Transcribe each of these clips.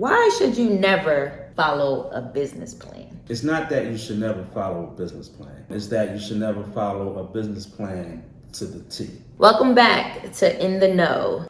Why should you never follow a business plan? It's not that you should never follow a business plan. It's that you should never follow a business plan to the T. Welcome back to In the Know.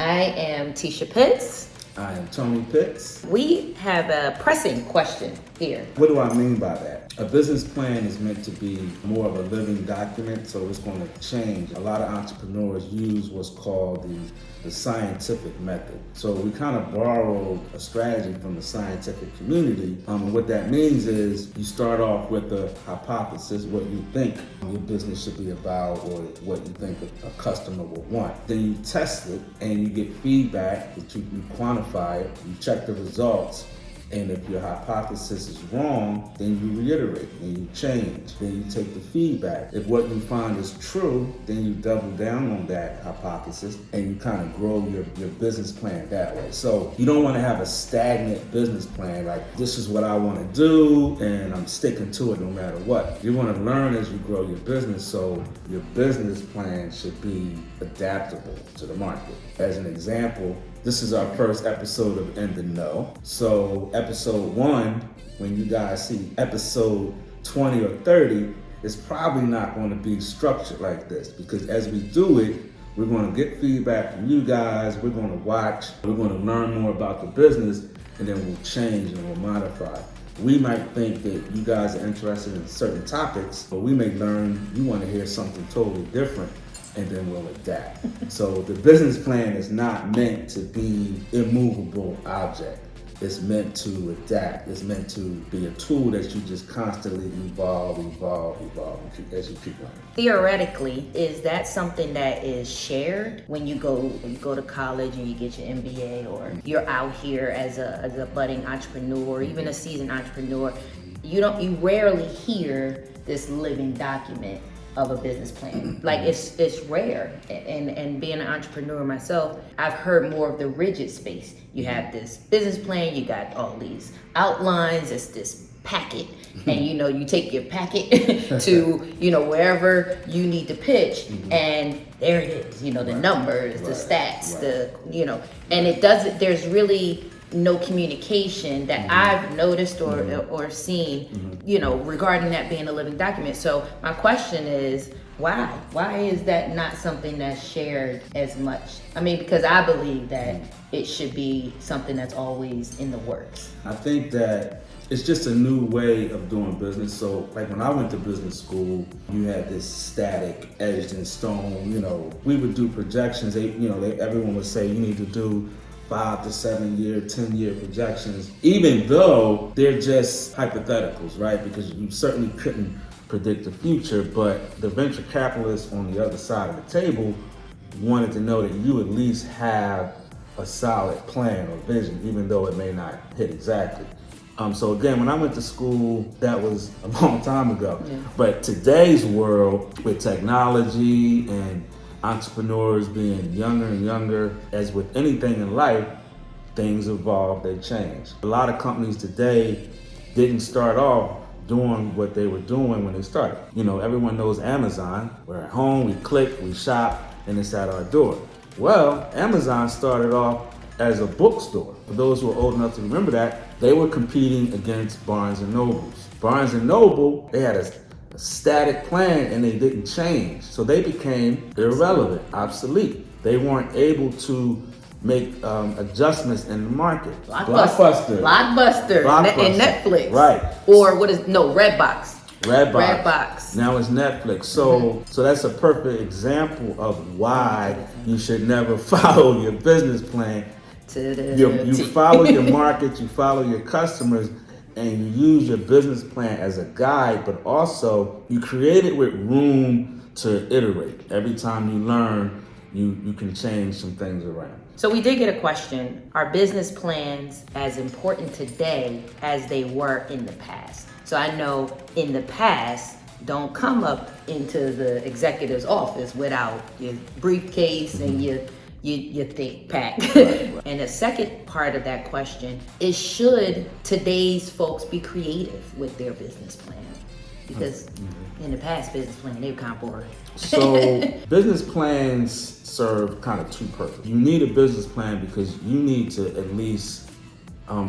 I am Tisha Pitts. I am Tony Pitts. We have a pressing question here. What do I mean by that? A business plan is meant to be more of a living document, so it's going to change. A lot of entrepreneurs use what's called the scientific method. So we kind of borrowed a strategy from the scientific community. And what that means is you start off with a hypothesis, what you think your business should be about or what you think a customer will want. Then you test it and you get feedback, that you quantify it, you check the results. And if your hypothesis is wrong, then you reiterate and you change. Then you take the feedback. If what you find is true, then you double down on that hypothesis and you kind of grow your business plan that way. So you don't want to have a stagnant business plan like this is what I want to do and I'm sticking to it no matter what. You want to learn as you grow your business, so your business plan should be adaptable to the market. As an example, this is our first episode of In the Know. So episode 1, when you guys see episode 20 or 30, it's probably not going to be structured like this, because as we do it, we're going to get feedback from you guys, we're going to watch, we're going to learn more about the business, and then we'll change and we'll modify. We might think that you guys are interested in certain topics, but we may learn you want to hear something totally different, and then we'll adapt. So the business plan is not meant to be immovable object. It's meant to adapt. It's meant to be a tool that you just constantly evolve as you keep learning. Theoretically, is that something that is shared when you go to college and you get your MBA, or you're out here as a budding entrepreneur, even a seasoned entrepreneur? You rarely hear this living document of a business plan. Like it's rare. And being an entrepreneur myself, I've heard more of the rigid space. You have this business plan, you got all these outlines, it's this packet, and you take your packet to wherever you need to pitch, and there it is, the numbers, the stats, and it doesn't, there's really no communication that I've noticed or seen, regarding that being a living document. So my question is, why? Why is that not something that's shared as much? I mean, because I believe that it should be something that's always in the works. I think that it's just a new way of doing business. So like when I went to business school, you had this static etched in stone, we would do projections. Everyone would say you need to do 5 to 7 year, 10-year projections, even though they're just hypotheticals, right? Because you certainly couldn't predict the future, but the venture capitalists on the other side of the table wanted to know that you at least have a solid plan or vision, even though it may not hit exactly. So again, when I went to school, that was a long time ago. Yeah. But today's world, with technology and entrepreneurs being younger and younger, as with anything in life, things evolve, they change. A lot of companies today didn't start off doing what they were doing when they started. Everyone knows Amazon. We're at home, we click, we shop, and it's at our door. Well, Amazon started off as a bookstore. For those who are old enough to remember that, they were competing against Barnes and Nobles. Barnes and Noble, they had a static plan and they didn't change. So they became irrelevant, obsolete. They weren't able to make adjustments in the market. Blockbuster. And Netflix. Right. Or Redbox. Redbox. Now it's Netflix. So that's a perfect example of why you should never follow your business plan. You follow your market, you follow your customers, and you use your business plan as a guide, but also you create it with room to iterate. Every time you learn, you can change some things around. So we did get a question, are business plans as important today as they were in the past? So I know in the past, don't come up into the executive's office without your briefcase and your thick pack. And the second part of that question is, should today's folks be creative with their business plan? Because in the past, business plan, they were kind of boring. So business plans serve kind of two purposes. You need a business plan because you need to at least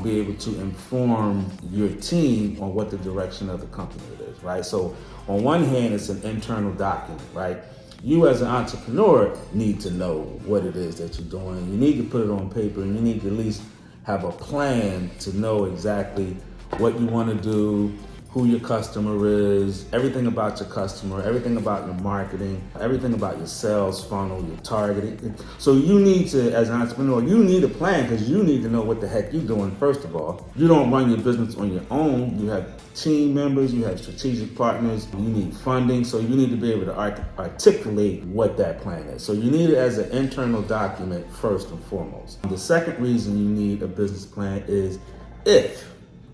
be able to inform your team on what the direction of the company is, right? So on one hand, it's an internal document, right? You as an entrepreneur need to know what it is that you're doing. You need to put it on paper, and you need to at least have a plan to know exactly what you want to do, who your customer is, everything about your customer, everything about your marketing, everything about your sales funnel, your targeting. So you need to, as an entrepreneur, you need a plan because you need to know what the heck you're doing, first of all. You don't run your business on your own. You have team members, you have strategic partners, you need funding, so you need to be able to articulate what that plan is. So you need it as an internal document first and foremost. The second reason you need a business plan is if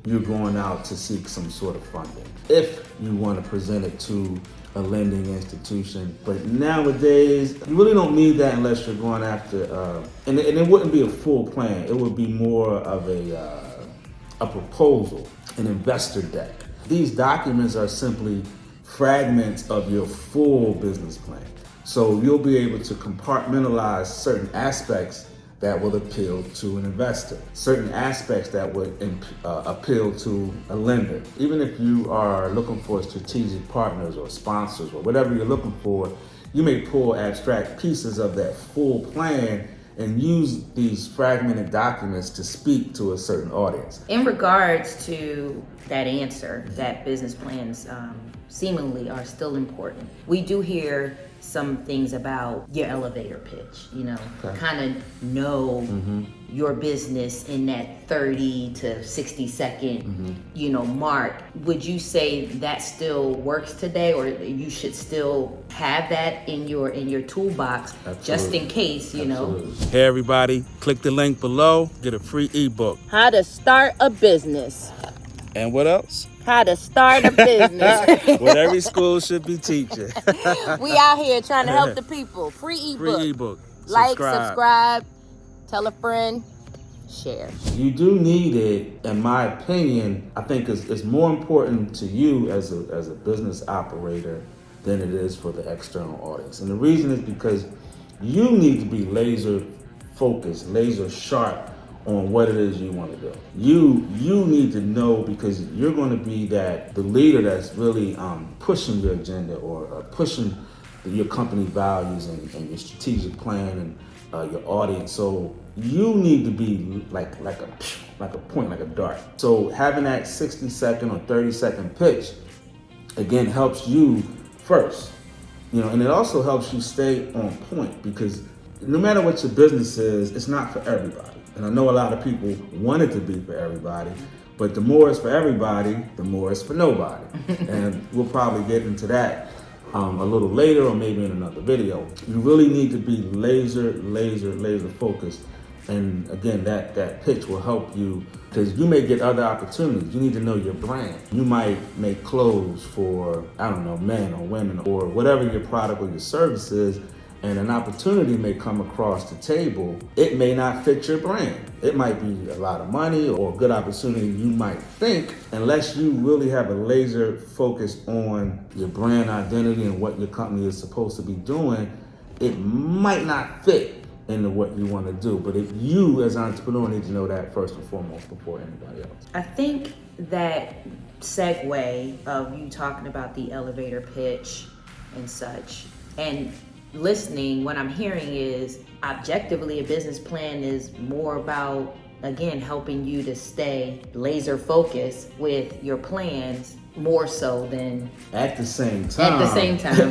you're going out to seek some sort of funding, if you want to present it to a lending institution. But nowadays, you really don't need that unless you're going after, and it wouldn't be a full plan. It would be more of a proposal, an investor deck. These documents are simply fragments of your full business plan. So you'll be able to compartmentalize certain aspects that will appeal to an investor, certain aspects that would appeal to a lender. Even if you are looking for strategic partners or sponsors or whatever you're looking for, you may pull abstract pieces of that full plan and use these fragmented documents to speak to a certain audience. In regards to that answer, that business plans seemingly are still important, we do hear some things about your elevator pitch, kind of know your business in that 30 to 60 second, mark. Would you say that still works today, or you should still have that in your toolbox? Absolutely. Just in case, Absolutely. Hey everybody, click the link below, get a free ebook. How to start a business. And what else? How to start a business. What every school should be teaching. We out here trying to help the people. Free ebook. Free ebook. Like, subscribe, tell a friend, share. You do need it, in my opinion. I think it's more important to you as a business operator than it is for the external audience. And the reason is because you need to be laser focused, laser sharp on what it is you want to do. You need to know, because you're going to be the leader that's really pushing your agenda or pushing your company values and your strategic plan and your audience. So you need to be like a point, like a dart. So having that 60-second or 30-second pitch again helps you first, and it also helps you stay on point, because no matter what your business is, it's not for everybody. And I know a lot of people want it to be for everybody, but the more it's for everybody, the more it's for nobody. And we'll probably get into that a little later, or maybe in another video. You really need to be laser focused. And again, that pitch will help you, because you may get other opportunities. You need to know your brand. You might make clothes for, men or women or whatever your product or your service is, and an opportunity may come across the table. It may not fit your brand. It might be a lot of money or a good opportunity, you might think, unless you really have a laser focus on your brand identity and what your company is supposed to be doing, it might not fit into what you want to do. But if you as an entrepreneur need to know that first and foremost before anybody else. I think that segue of you talking about the elevator pitch and such, and listening, what I'm hearing is objectively a business plan is more about, again, helping you to stay laser focused with your plans, more so than at the same time.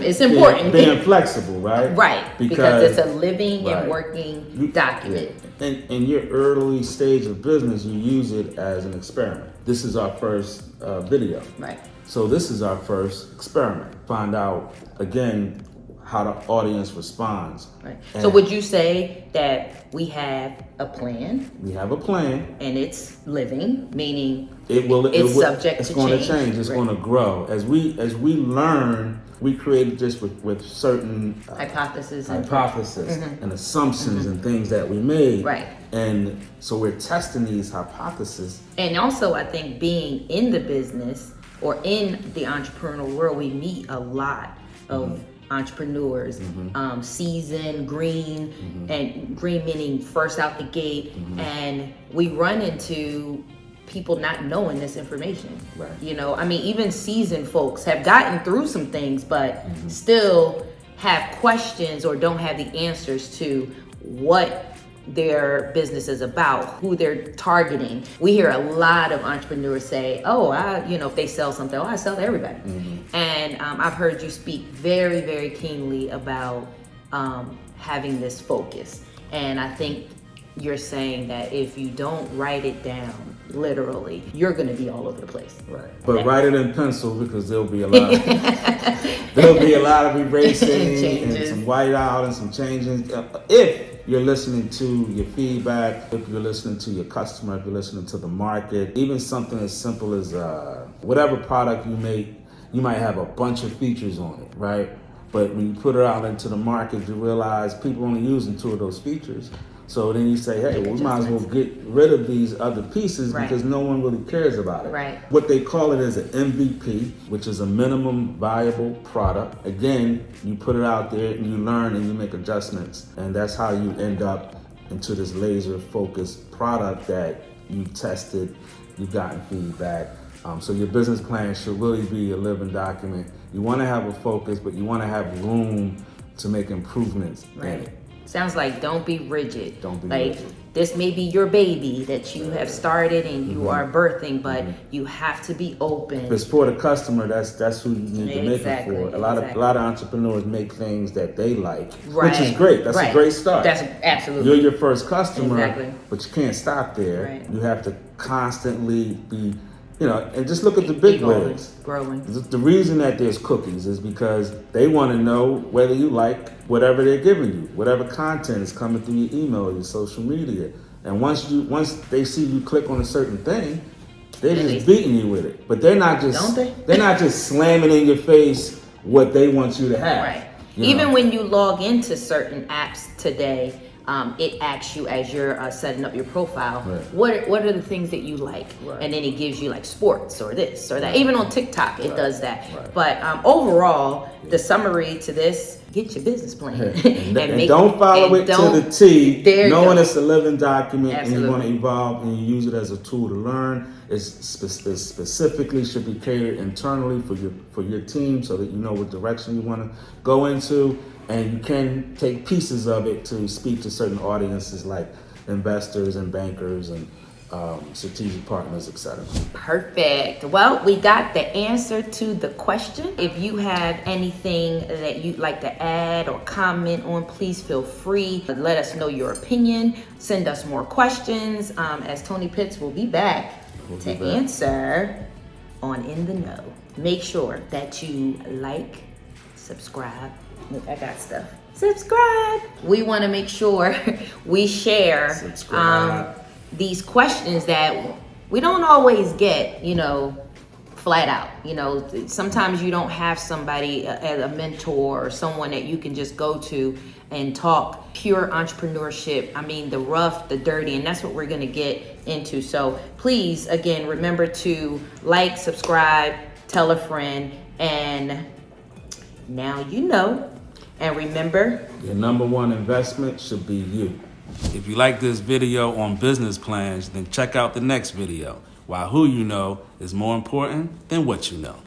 It's important. Being flexible, right? Right. Because it's a living and working document. Yeah. In your early stage of business, you use it as an experiment. This is our first video. Right. So this is our first experiment. Find out, again, how the audience responds. Right. And So would you say that we have a plan we have a plan. and it's living, meaning It's subject it's to going change? to change. It's Right. going to grow as we learn. We create just with certain hypothesis and assumptions and things that we made. Right. And so we're testing these hypotheses. And also, I think being in the business or in the entrepreneurial world, we meet a lot of entrepreneurs, seasoned, green, and green meaning first out the gate, and we run into people not knowing this information. Right. You know, I mean, even seasoned folks have gotten through some things, but still have questions or don't have the answers to what their business is about, who they're targeting. We hear a lot of entrepreneurs say, if they sell something, I sell to everybody. And I've heard you speak very, very keenly about having this focus. And I think you're saying that if you don't write it down, literally, you're going to be all over the place. Right. But write it in pencil because there'll be a lot of erasing and some whiteout and some changes. If you're listening to your feedback, if you're listening to your customer, if you're listening to the market, even something as simple as whatever product you make, you might have a bunch of features on it, right? But when you put it out into the market, you realize people only using 2 of those features. So then you say, hey, we might as well get rid of these other pieces because no one really cares about it. Right. What they call it is an MVP, which is a minimum viable product. Again, you put it out there and you learn and you make adjustments. And that's how you end up into this laser focused product that you've tested, you've gotten feedback. So your business plan should really be a living document. You want to have a focus, but you want to have room to make improvements in it. Sounds like don't be rigid. Don't be like, rigid. This may be your baby that you have started and you are birthing, but you have to be open. If it's for the customer, that's who you need to make it for. A lot of entrepreneurs make things that they like, which is great. That's a great start. That's absolutely. You're your first customer, but you can't stop there. Right. You have to constantly be, and just look at the big wigs. Growing. The reason that there's cookies is because they want to know whether you like whatever they're giving you, whatever content is coming through your email, your social media. And once they see you click on a certain thing, they're just beating you with it. But they're not just they're not just slamming in your face what they want you to have. Right. Even when you log into certain apps today, it asks you as you're setting up your profile, what are the things that you like? And then it gives you like sports or this or that. Even on TikTok, it does that. But overall, the summary to this, get your business plan. and don't follow it to the T, knowing it's a living document and you want to evolve and you use it as a tool to learn. It specifically should be catered internally for your team so that you know what direction you want to go into. And you can take pieces of it to speak to certain audiences like investors and bankers and strategic partners, etc. Perfect. Well, we got the answer to the question. If you have anything that you'd like to add or comment on, please feel free. Let us know your opinion. Send us more questions. As Tony Pitts will be back to answer on In the Know. Make sure that you like, subscribe. Look, I got stuff. Subscribe. We want to make sure we share these questions that we don't always get, flat out. Sometimes you don't have somebody as a mentor or someone that you can just go to and talk pure entrepreneurship. I mean, the rough, the dirty, and that's what we're going to get into. So please, again, remember to like, subscribe, tell a friend, and now you know. And remember, your number one investment should be you. If you like this video on business plans, then check out the next video. Why who you know is more important than what you know.